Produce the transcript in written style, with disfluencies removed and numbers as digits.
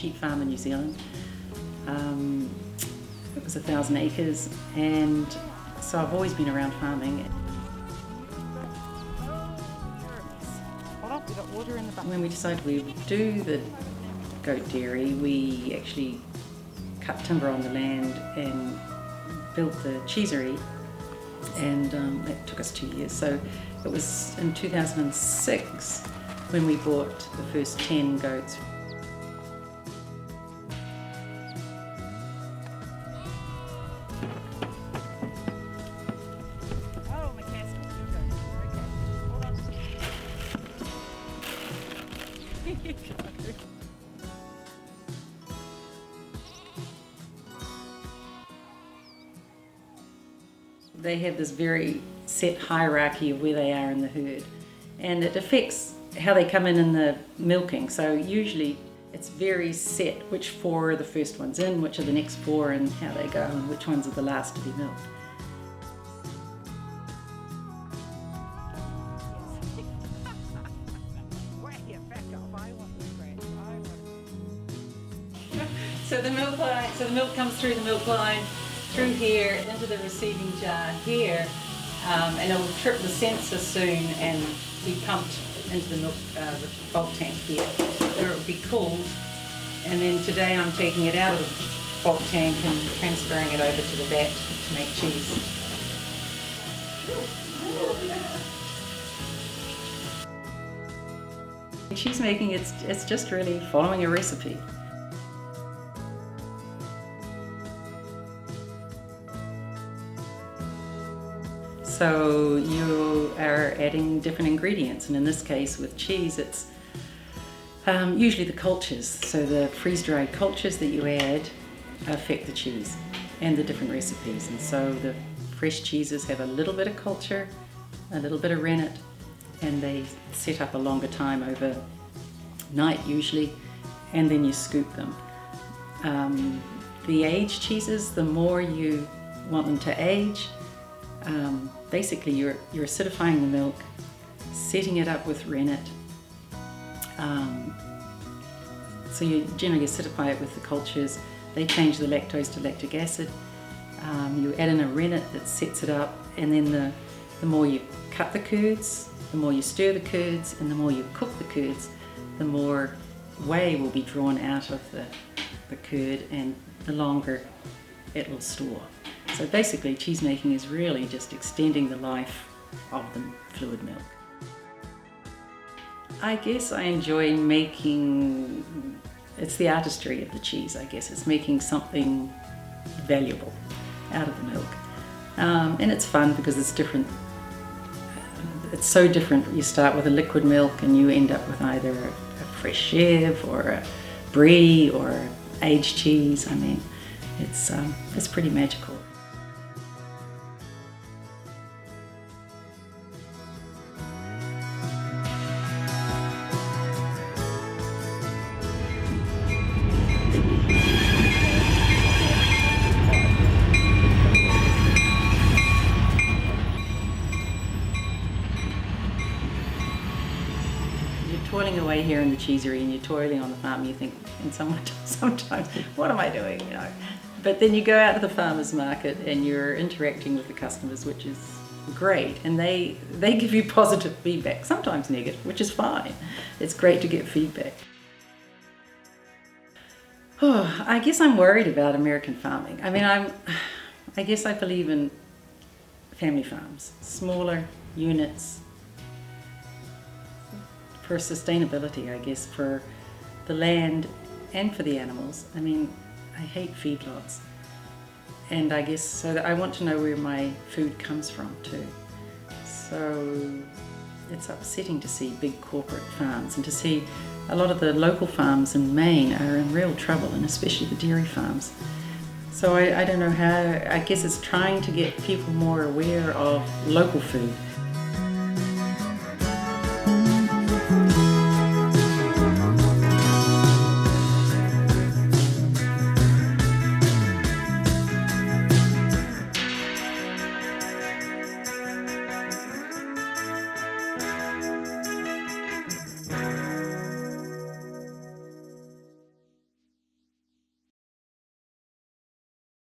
sheep farm in New Zealand. It was 1,000 acres, and so I've always been around farming. When we decided we would do the goat dairy, we actually cut timber on the land and built the cheesery, and that took us 2 years. So it was in 2006 when we bought the first 10 goats. They have this very set hierarchy of where they are in the herd, and it affects how they come in the milking. So usually it's very set which 4 are the first ones in, which are the next 4, and how they go, and which ones are the last to be milked. So the milk comes through the milk line, through here, into the receiving jar here, and it will trip the sensor soon and be pumped into the milk the bulk tank here, where it will be cooled. And then today I'm taking it out of the bulk tank and transferring it over to the vat to make cheese. Cheese making, it's just really following a recipe. So you are adding different ingredients, and in this case with cheese it's usually the cultures. So the freeze-dried cultures that you add affect the cheese and the different recipes. And so the fresh cheeses have a little bit of culture, a little bit of rennet, and they set up a longer time over night usually, and then you scoop them. The aged cheeses, the more you want them to age, basically you're acidifying the milk, setting it up with rennet. So you generally acidify it with the cultures. They change the lactose to lactic acid. You add in a rennet that sets it up, and then the more you cut the curds, the more you stir the curds, and the more you cook the curds, the more whey will be drawn out of the curd, and the longer it will store. So basically cheese making is really just extending the life of the fluid milk. I guess I enjoy making, it's the artistry of the cheese, I guess. It's making something valuable out of the milk. And it's fun because it's different. It's so different. You start with a liquid milk and you end up with either a fresh chev or a brie or aged cheese. I mean, it's pretty magical. Toiling away here in the cheesery, and you're toiling on the farm, you think, and sometimes, what am I doing, you know? But then you go out to the farmer's market and you're interacting with the customers, which is great, and they give you positive feedback, sometimes negative, which is fine. It's great to get feedback. Oh, I guess I'm worried about American farming. I mean, I guess I believe in family farms, smaller units, for sustainability, I guess, for the land and for the animals. I mean, I hate feedlots, and I guess so that I want to know where my food comes from too. So it's upsetting to see big corporate farms, and to see a lot of the local farms in Maine are in real trouble, and especially the dairy farms. So I don't know how, I guess it's trying to get people more aware of local food.